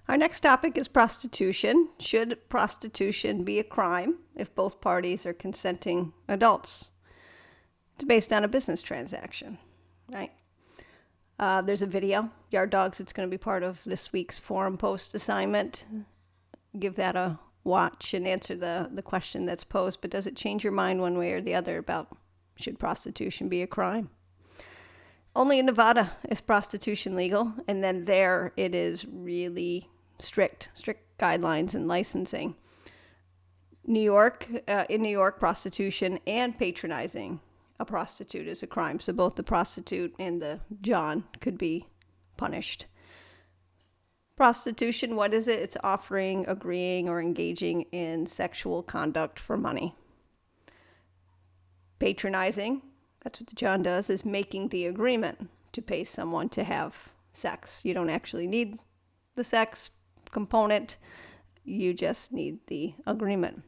Our next topic is prostitution. Should prostitution be a crime if both parties are consenting adults? It's based on a business transaction, right? There's a video, Yard Dogs. It's going to be part of this week's forum post assignment. Give that a watch and answer the question that's posed. But does it change your mind one way or the other about should prostitution be a crime? Only in Nevada is prostitution legal, and then there it is really strict guidelines and licensing. In New York, prostitution and patronizing a prostitute is a crime. So both the prostitute and the John could be punished. Prostitution, what is it? It's offering, agreeing, or engaging in sexual conduct for money. Patronizing, that's what the John does, is making the agreement to pay someone to have sex. You don't actually need the sex component. You just need the agreement.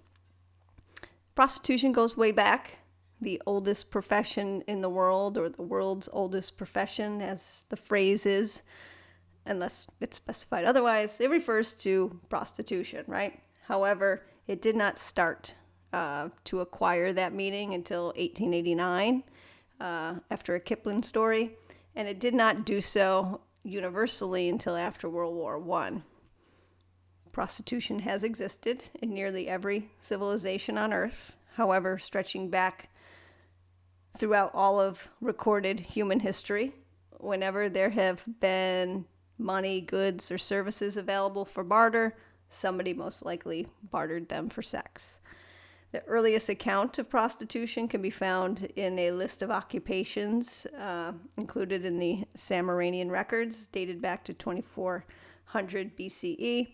Prostitution goes way back. The oldest profession in the world, or the world's oldest profession, as the phrase is, unless it's specified otherwise, it refers to prostitution, right? However, it did not start to acquire that meaning until 1889, after a Kipling story, and it did not do so universally until after World War I. Prostitution has existed in nearly every civilization on Earth, however, stretching back throughout all of recorded human history. Whenever there have been money, goods, or services available for barter, somebody most likely bartered them for sex. The earliest account of prostitution can be found in a list of occupations included in the Sumerian records, dated back to 2400 BCE.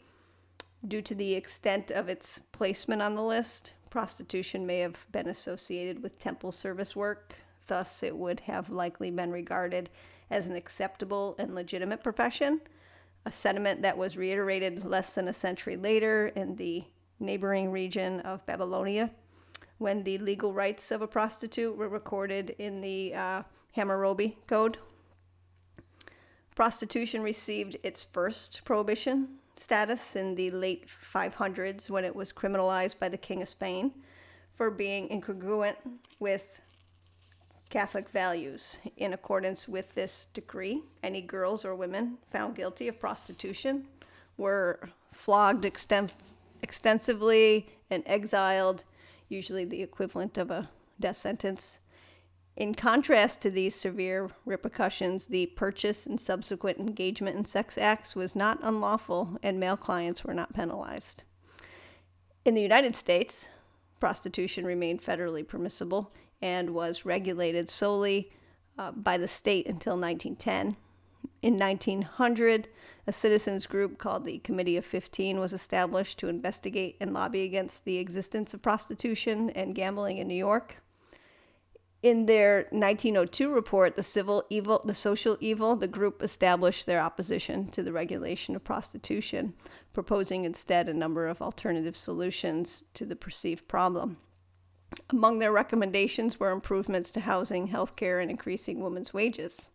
Due to the extent of its placement on the list, prostitution may have been associated with temple service work. Thus, it would have likely been regarded as an acceptable and legitimate profession, a sentiment that was reiterated less than a century later in the neighboring region of Babylonia, when the legal rights of a prostitute were recorded in the Hammurabi Code. Prostitution received its first prohibition status in the late 500s, when it was criminalized by the King of Spain for being incongruent with Catholic values. In accordance with this decree, any girls or women found guilty of prostitution were flogged extensively and exiled, usually the equivalent of a death sentence. In contrast to these severe repercussions, the purchase and subsequent engagement in sex acts was not unlawful, and male clients were not penalized. In the United States, prostitution remained federally permissible and was regulated solely by the state until 1910. In 1900, a citizens group called the Committee of 15 was established to investigate and lobby against the existence of prostitution and gambling in New York. In their 1902 report, The Social Evil, the group established their opposition to the regulation of prostitution, proposing instead a number of alternative solutions to the perceived problem. Among their recommendations were improvements to housing, healthcare, and increasing women's wages.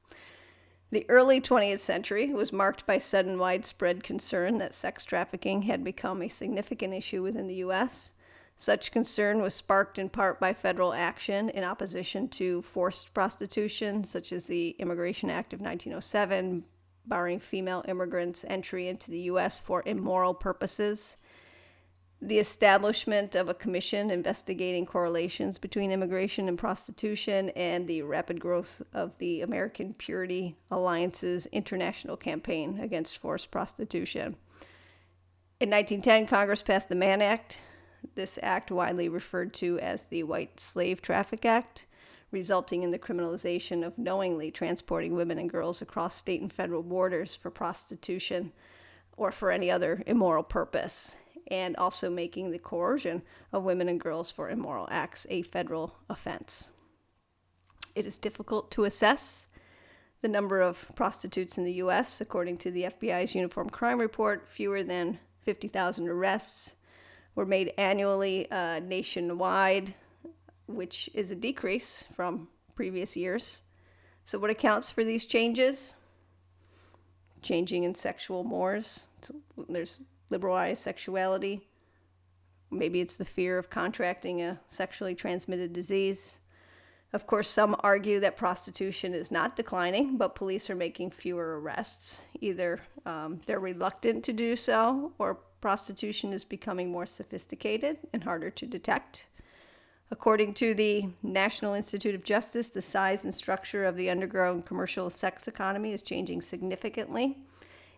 The early 20th century was marked by sudden widespread concern that sex trafficking had become a significant issue within the U.S. Such concern was sparked in part by federal action in opposition to forced prostitution, such as the Immigration Act of 1907, barring female immigrants' entry into the U.S. for immoral purposes, the establishment of a commission investigating correlations between immigration and prostitution, and the rapid growth of the American Purity Alliance's international campaign against forced prostitution. In 1910, Congress passed the Mann Act. This act, widely referred to as the White Slave Traffic Act, resulting in the criminalization of knowingly transporting women and girls across state and federal borders for prostitution or for any other immoral purpose, and also making the coercion of women and girls for immoral acts a federal offense. It is difficult to assess the number of prostitutes in the U.S. According to the FBI's Uniform Crime Report, fewer than 50,000 arrests were made annually nationwide, which is a decrease from previous years. So what accounts for these changes? changing in sexual mores. There's liberalized sexuality. Maybe it's the fear of contracting a sexually transmitted disease. Of course, some argue that prostitution is not declining, but police are making fewer arrests. Either they're reluctant to do so, or prostitution is becoming more sophisticated and harder to detect. According to the National Institute of Justice, the size and structure of the underground commercial sex economy is changing significantly.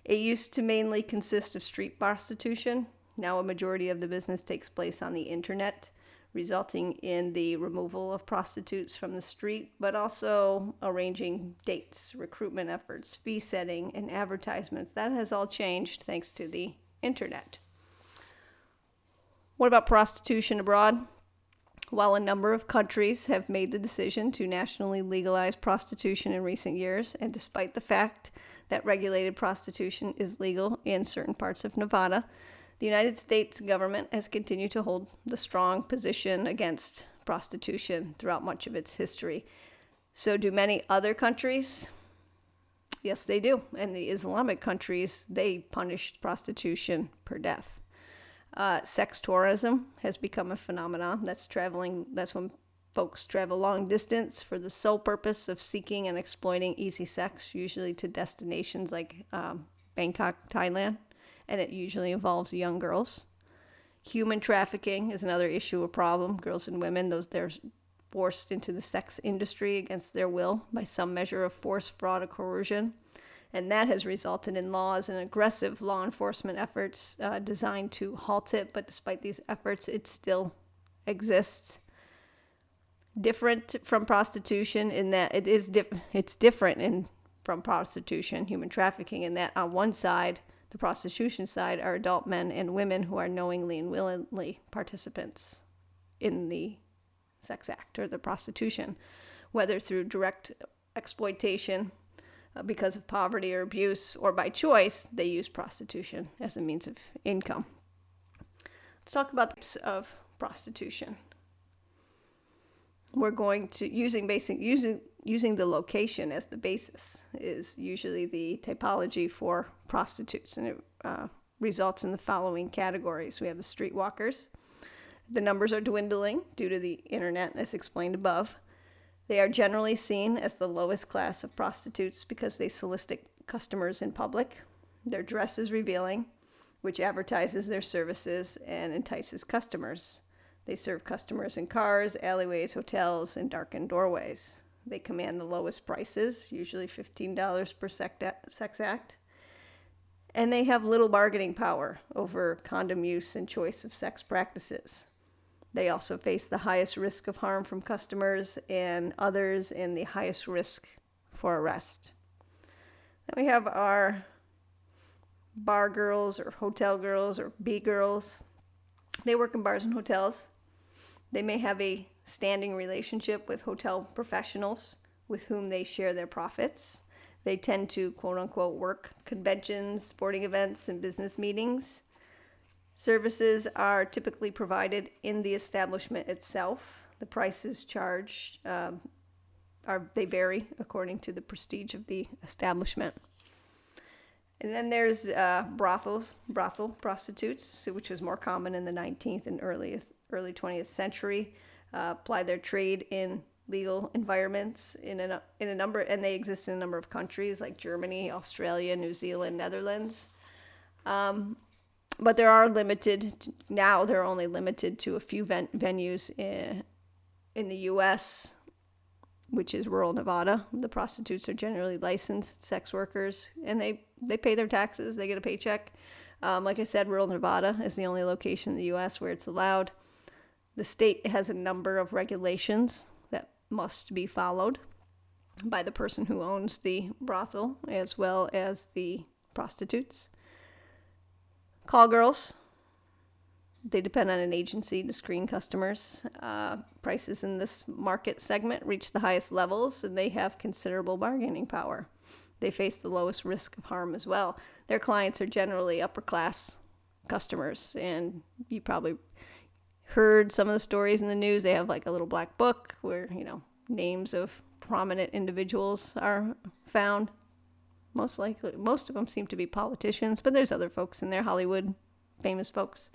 It used to mainly consist of street prostitution. Now a majority of the business takes place on the internet, resulting in the removal of prostitutes from the street, but also arranging dates, recruitment efforts, fee setting, and advertisements. That has all changed thanks to the internet. What about prostitution abroad? While a number of countries have made the decision to nationally legalize prostitution in recent years, and despite the fact that regulated prostitution is legal in certain parts of Nevada, the United States government has continued to hold the strong position against prostitution throughout much of its history. So do many other countries? Yes, they do. And the Islamic countries, they punished prostitution per death. Sex tourism has become a phenomenon. That's when folks travel long distance for the sole purpose of seeking and exploiting easy sex, usually to destinations like Bangkok, Thailand. And it usually involves young girls. Human trafficking is another issue, a problem. Girls and women, they're forced into the sex industry against their will by some measure of force, fraud, or coercion. And that has resulted in laws and aggressive law enforcement efforts designed to halt it. But despite these efforts, it still exists. Different from prostitution in that it's different from prostitution, human trafficking, in that on one side, the prostitution side, are adult men and women who are knowingly and willingly participants in the sex act or the prostitution, whether through direct exploitation because of poverty or abuse, or by choice, they use prostitution as a means of income. Let's talk about the types of prostitution. We're going to using the location as the basis is usually the typology for prostitutes, and it results in the following categories. We have the streetwalkers. The numbers are dwindling due to the internet, as explained above. They are generally seen as the lowest class of prostitutes because they solicit customers in public. Their dress is revealing, which advertises their services and entices customers. They serve customers in cars, alleyways, hotels, and darkened doorways. They command the lowest prices, usually $15 per sex act. And they have little bargaining power over condom use and choice of sex practices. They also face the highest risk of harm from customers and others, and the highest risk for arrest. Then we have our bar girls or hotel girls or B girls. They work in bars and hotels. They may have a standing relationship with hotel professionals with whom they share their profits. They tend to, quote unquote, work conventions, sporting events, and business meetings. Services are typically provided in the establishment itself. The prices charged they vary according to the prestige of the establishment. And then there's brothel prostitutes, which was more common in the 19th and early 20th century. Apply their trade in legal environments in a number, and they exist in a number of countries like Germany, Australia, New Zealand, Netherlands. But they're only limited to a few venues in the U.S., which is rural Nevada. The prostitutes are generally licensed sex workers, and they pay their taxes. They get a paycheck. Like I said, rural Nevada is the only location in the U.S. where it's allowed. The state has a number of regulations that must be followed by the person who owns the brothel as well as the prostitutes. Call girls. They depend on an agency to screen customers. Prices in this market segment reach the highest levels, and they have considerable bargaining power. They face the lowest risk of harm as well. Their clients are generally upper-class customers, and you probably heard some of the stories in the news. They have like a little black book where, names of prominent individuals are found. Most likely, most of them seem to be politicians, but there's other folks in there, Hollywood, famous folks.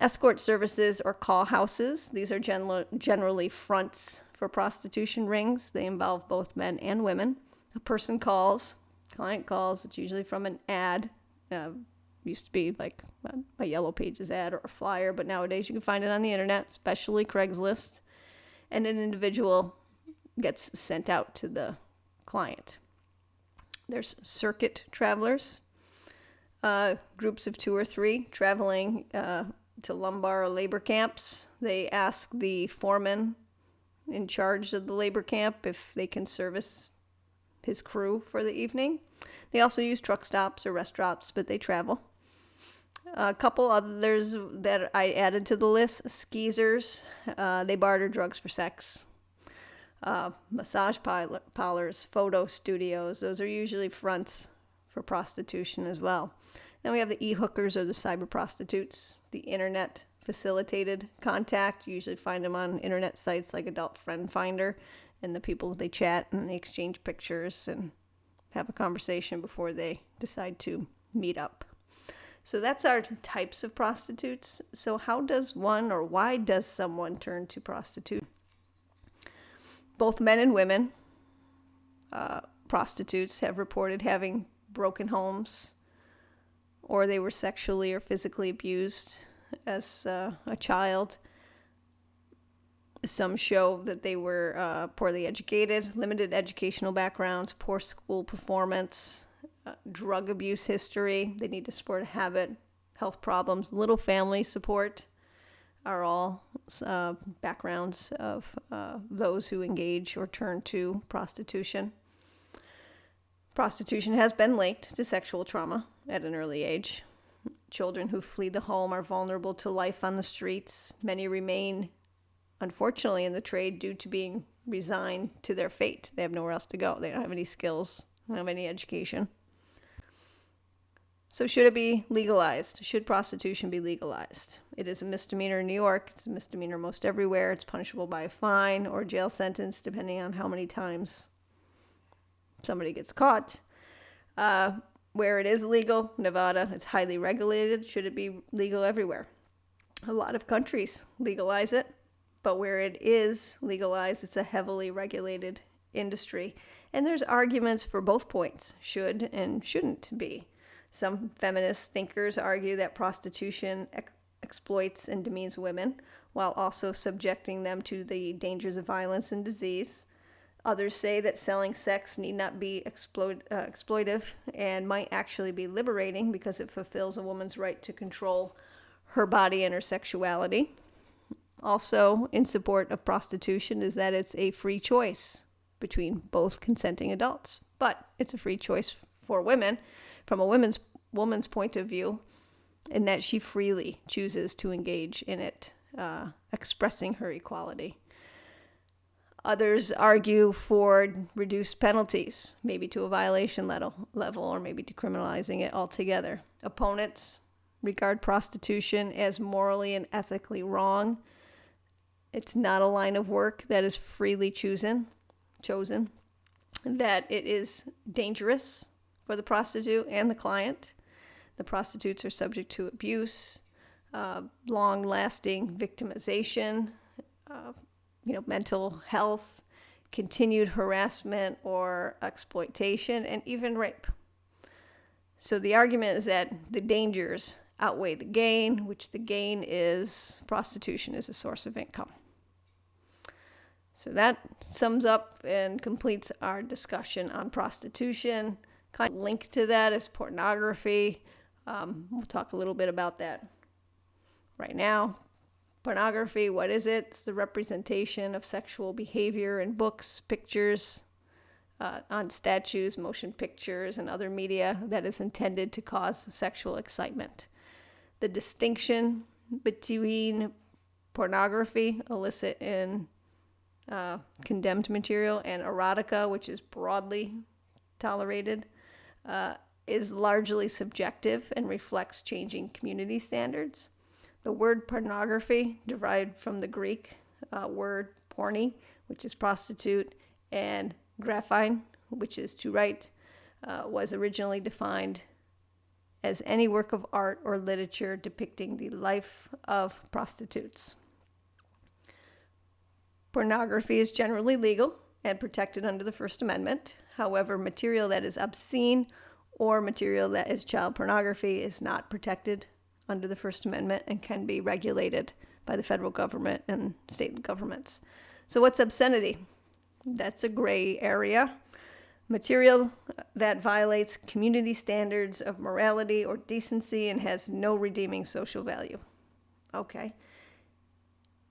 Escort services or call houses. These are generally fronts for prostitution rings. They involve both men and women. A person calls, client calls. It's usually from an ad. Used to be like a Yellow Pages ad or a flyer, but nowadays you can find it on the internet, especially Craigslist. And an individual gets sent out to the client. There's circuit travelers, groups of 2 or 3 traveling to lumbar or labor camps. They ask the foreman in charge of the labor camp if they can service his crew for the evening. They also use truck stops or rest stops, but they travel. A couple others that I added to the list: skeezers. They barter drugs for sex. Massage parlors, photo studios. Those are usually fronts for prostitution as well. Then we have the e-hookers or the cyber prostitutes, the internet facilitated contact. You usually find them on internet sites like Adult Friend Finder, and the people, they chat and they exchange pictures and have a conversation before they decide to meet up. So that's our types of prostitutes. So how does one, or why does someone turn to prostitute? Both men and women prostitutes have reported having broken homes, or they were sexually or physically abused as a child. Some show that they were poorly educated, limited educational backgrounds, poor school performance, drug abuse history. They need to support a habit, health problems, little family support are all backgrounds of those who engage or turn to prostitution. Prostitution has been linked to sexual trauma at an early age. Children who flee the home are vulnerable to life on the streets. Many remain, unfortunately, in the trade due to being resigned to their fate. They have nowhere else to go. They don't have any skills, don't have any education. So should it be legalized? Should prostitution be legalized? It is a misdemeanor in New York. It's a misdemeanor most everywhere. It's punishable by a fine or jail sentence, depending on how many times somebody gets caught. Where it is legal, Nevada, it's highly regulated. Should it be legal everywhere? A lot of countries legalize it, but where it is legalized, it's a heavily regulated industry. And there's arguments for both points, should and shouldn't be. Some feminist thinkers argue that prostitution exploits and demeans women, while also subjecting them to the dangers of violence and disease. Others say that selling sex need not be exploitive and might actually be liberating because it fulfills a woman's right to control her body and her sexuality. Also, in support of prostitution is that it's a free choice between both consenting adults. But it's a free choice for women from a woman's point of view, in that she freely chooses to engage in it, expressing her equality. Others argue for reduced penalties, maybe to a violation level, or maybe decriminalizing it altogether. Opponents regard prostitution as morally and ethically wrong. It's not a line of work that is freely chosen, that it is dangerous for the prostitute and the client. The prostitutes are subject to abuse, long-lasting victimization, mental health, continued harassment or exploitation, and even rape. So the argument is that the dangers outweigh the gain, which the gain is prostitution is a source of income. So that sums up and completes our discussion on prostitution. Kind of link to that is pornography. We'll talk a little bit about that right now. Pornography, what is it? It's the representation of sexual behavior in books, pictures, on statues, motion pictures, and other media that is intended to cause sexual excitement. The distinction between pornography, illicit and condemned material, and erotica, which is broadly tolerated, is largely subjective and reflects changing community standards. The word pornography derived from the Greek word porne, which is prostitute, and graphine, which is to write, was originally defined as any work of art or literature depicting the life of prostitutes. Pornography is generally legal and protected under the First Amendment. However, material that is obscene or material that is child pornography is not protected under the First Amendment and can be regulated by the federal government and state governments. So what's obscenity? That's a gray area. Material that violates community standards of morality or decency and has no redeeming social value. Okay.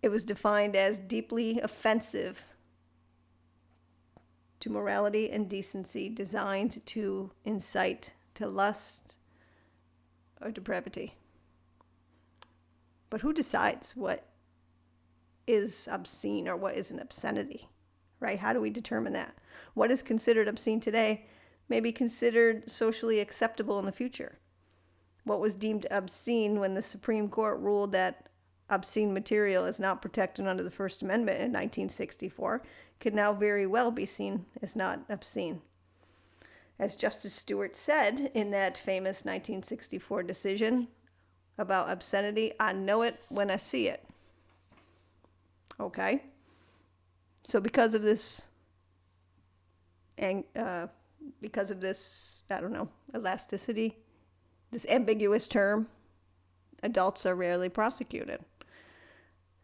It was defined as deeply offensive to morality and decency, designed to incite to lust or depravity. But who decides what is obscene or what is an obscenity, right? How do we determine that? What is considered obscene today may be considered socially acceptable in the future. What was deemed obscene when the Supreme Court ruled that obscene material is not protected under the First Amendment in 1964 could now very well be seen as not obscene. As Justice Stewart said in that famous 1964 decision about obscenity, I know it when I see it. Okay? So because of this, elasticity, this ambiguous term, adults are rarely prosecuted.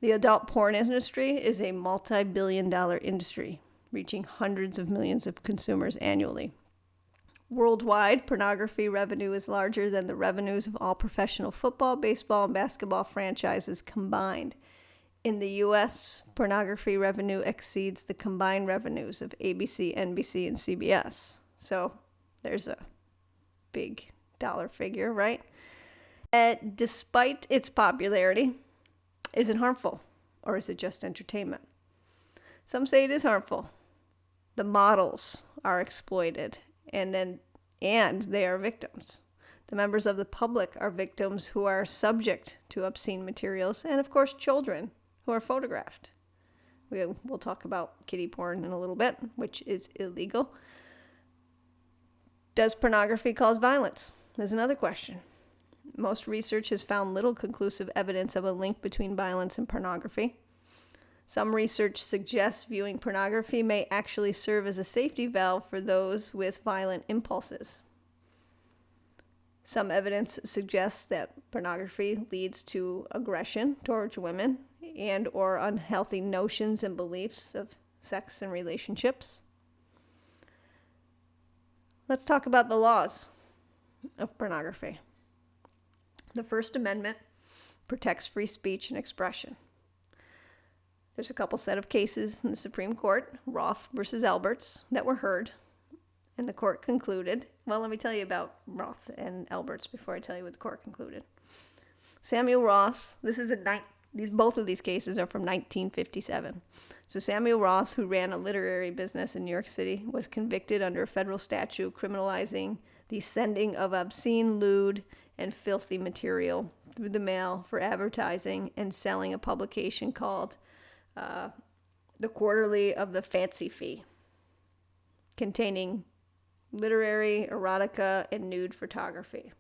The adult porn industry is a multi-billion-dollar industry, reaching hundreds of millions of consumers annually. Worldwide, pornography revenue is larger than the revenues of all professional football, baseball, and basketball franchises combined. In the U.S., pornography revenue exceeds the combined revenues of ABC, NBC, and CBS. So there's a big dollar figure, right? Despite its popularity, is it harmful, or is it just entertainment? Some say it is harmful. The models are exploited, and they are victims. The members of the public are victims who are subject to obscene materials, and of course children who are photographed. We'll talk about kiddie porn in a little bit, which is illegal. Does pornography cause violence? There's another question. Most research has found little conclusive evidence of a link between violence and pornography. Some research suggests viewing pornography may actually serve as a safety valve for those with violent impulses. Some evidence suggests that pornography leads to aggression towards women and or unhealthy notions and beliefs of sex and relationships. Let's talk about the laws of pornography. The First Amendment protects free speech and expression. There's a couple set of cases in the Supreme Court, Roth versus Alberts, that were heard, and the court concluded. Well, let me tell you about Roth and Alberts before I tell you what the court concluded. Samuel Roth, both of these cases are from 1957. So Samuel Roth, who ran a literary business in New York City, was convicted under a federal statute criminalizing the sending of obscene, lewd, and filthy material through the mail for advertising and selling a publication called The Quarterly of the Fancy Fee, containing literary, erotica, and nude photography.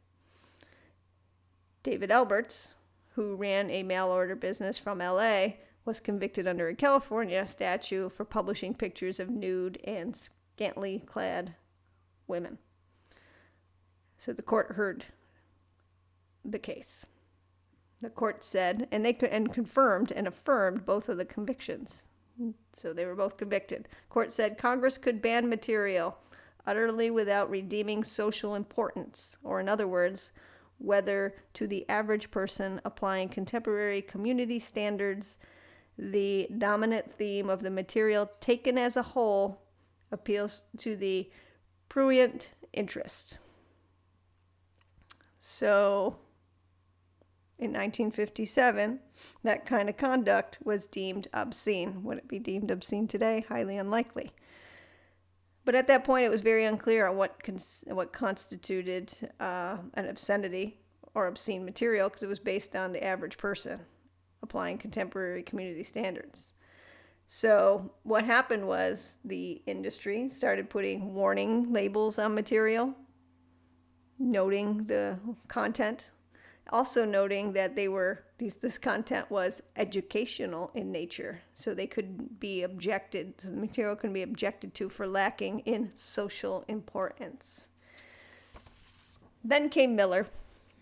David Alberts, who ran a mail-order business from L.A., was convicted under a California statute for publishing pictures of nude and scantily clad women. So the court heard the case. The court said, and confirmed and affirmed both of the convictions. So they were both convicted. Court said Congress could ban material utterly without redeeming social importance, or in other words, whether to the average person applying contemporary community standards, the dominant theme of the material taken as a whole appeals to the prurient interest. So in 1957, that kind of conduct was deemed obscene. Would it be deemed obscene today? Highly unlikely. But at that point, it was very unclear on what constituted an obscenity or obscene material, because it was based on the average person applying contemporary community standards. So what happened was the industry started putting warning labels on material, noting the content, also noting that this content was educational in nature, so they could be objected, so the material can be objected to for lacking in social importance. Then came Miller,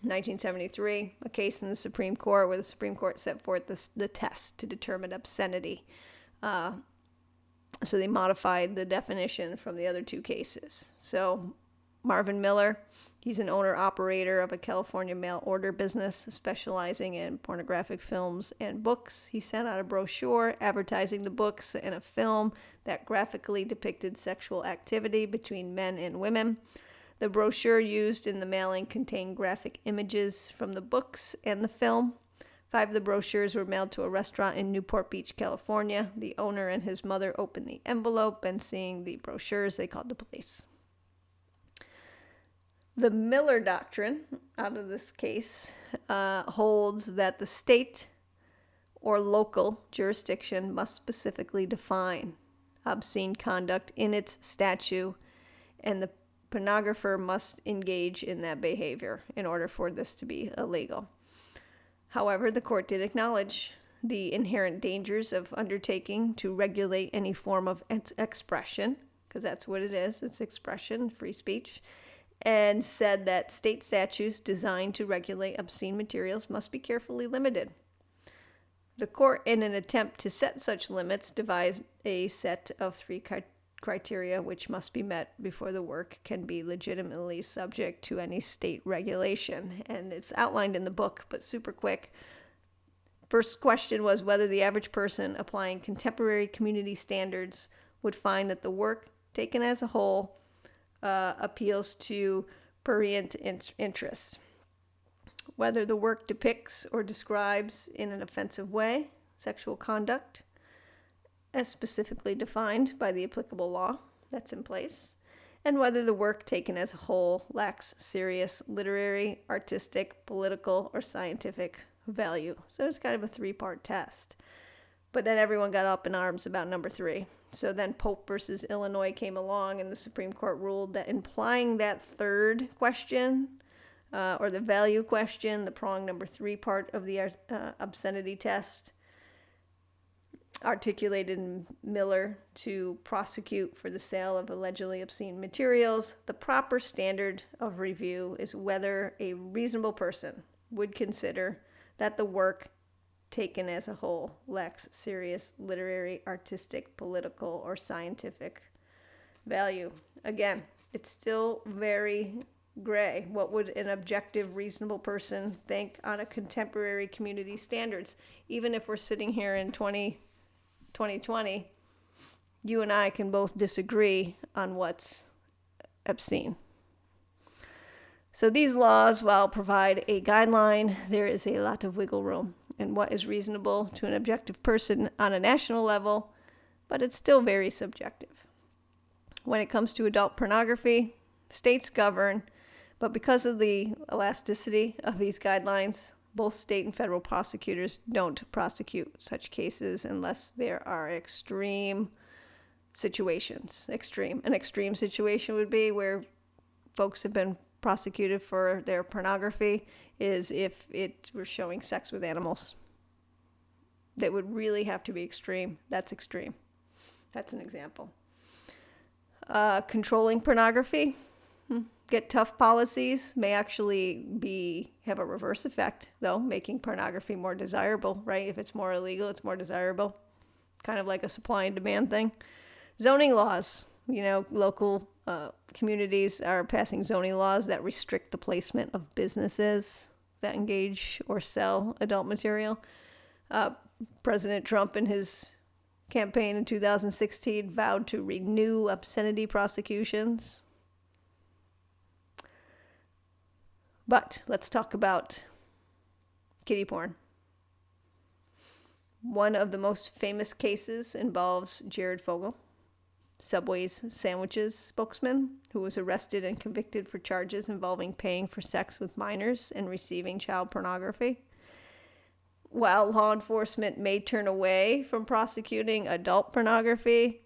1973, a case in the Supreme Court where the Supreme Court set forth the test to determine obscenity. So they modified the definition from the other two cases. So Marvin Miller, he's an owner-operator of a California mail order business specializing in pornographic films and books. He sent out a brochure advertising the books and a film that graphically depicted sexual activity between men and women. The brochure used in the mailing contained graphic images from the books and the film. 5 of the brochures were mailed to a restaurant in Newport Beach, California. The owner and his mother opened the envelope, and seeing the brochures, they called the police. The Miller Doctrine, out of this case, holds that the state or local jurisdiction must specifically define obscene conduct in its statute, and the pornographer must engage in that behavior in order for this to be illegal. However, the court did acknowledge the inherent dangers of undertaking to regulate any form of expression, because that's what it is, it's expression, free speech, and said that state statutes designed to regulate obscene materials must be carefully limited. The court, in an attempt to set such limits, devised a set of 3 criteria which must be met before the work can be legitimately subject to any state regulation. And it's outlined in the book, but super quick. First question was whether the average person applying contemporary community standards would find that the work, taken as a whole, appeals to prurient interest. Whether the work depicts or describes in an offensive way sexual conduct, as specifically defined by the applicable law that's in place, and whether the work taken as a whole lacks serious literary, artistic, political, or scientific value. So it's kind of a 3-part test. But then everyone got up in arms about number 3. So then Pope versus Illinois came along, and the Supreme Court ruled that implying that third question, or the value question, the prong number 3 part of the obscenity test, articulated in Miller to prosecute for the sale of allegedly obscene materials, the proper standard of review is whether a reasonable person would consider that the work taken as a whole lacks serious literary, artistic, political, or scientific value. Again, it's still very gray. What would an objective, reasonable person think on a contemporary community standards? Even if we're sitting here in 2020, you and I can both disagree on what's obscene. So these laws, while provide a guideline, there is a lot of wiggle room in what is reasonable to an objective person on a national level, but it's still very subjective. When it comes to adult pornography, states govern, but because of the elasticity of these guidelines, both state and federal prosecutors don't prosecute such cases unless there are extreme situations. An extreme situation would be where folks have been prosecuted for their pornography is if it were showing sex with animals. That would really have to be extreme. That's extreme. That's an example. Controlling pornography. Get tough policies may actually have a reverse effect, though, making pornography more desirable, right? If it's more illegal, it's more desirable. Kind of like a supply and demand thing. Zoning laws. Local communities are passing zoning laws that restrict the placement of businesses that engage or sell adult material. President Trump, in his campaign in 2016, vowed to renew obscenity prosecutions. But let's talk about kiddie porn. One of the most famous cases involves Jared Fogle, Subway's sandwiches spokesman, who was arrested and convicted for charges involving paying for sex with minors and receiving child pornography. while law enforcement may turn away from prosecuting adult pornography,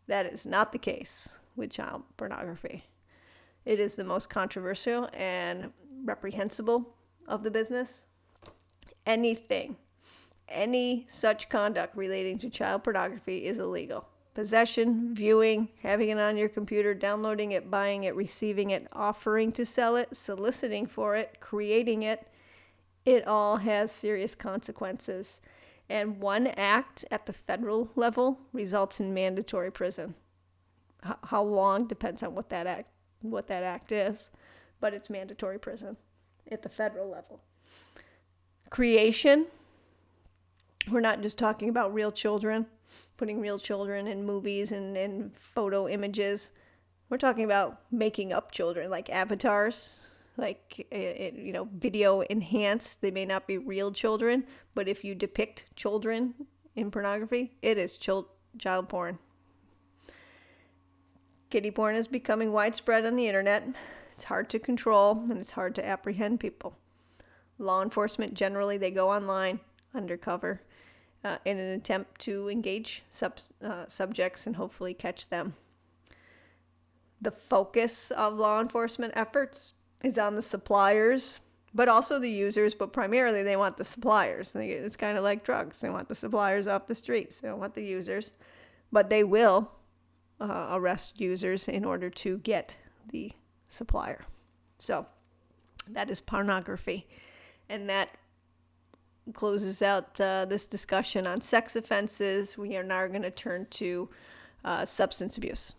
that is not the case with child pornography. It is the most controversial and reprehensible of the business. Any such conduct relating to child pornography is illegal. Possession, viewing, having it on your computer, downloading it, buying it, receiving it, offering to sell it, soliciting for it, creating it, it all has serious consequences. And one act at the federal level results in mandatory prison. How long depends on what that act is, but it's mandatory prison at the federal level. Creation, we're not just talking about real children, putting real children in movies and photo images. We're talking about making up children, like avatars, like, video enhanced. They may not be real children, but if you depict children in pornography, it is child porn. Kiddie porn is becoming widespread on the internet. It's hard to control, and it's hard to apprehend people. Law enforcement, generally, they go online, undercover, in an attempt to engage subjects and hopefully catch them. The focus of law enforcement efforts is on the suppliers, but also the users, but primarily they want the suppliers. It's kind of like drugs. They want the suppliers off the streets. They don't want the users, but they will arrest users in order to get the supplier. So that is pornography. And that closes out this discussion on sex offenses. We are now going to turn to substance abuse.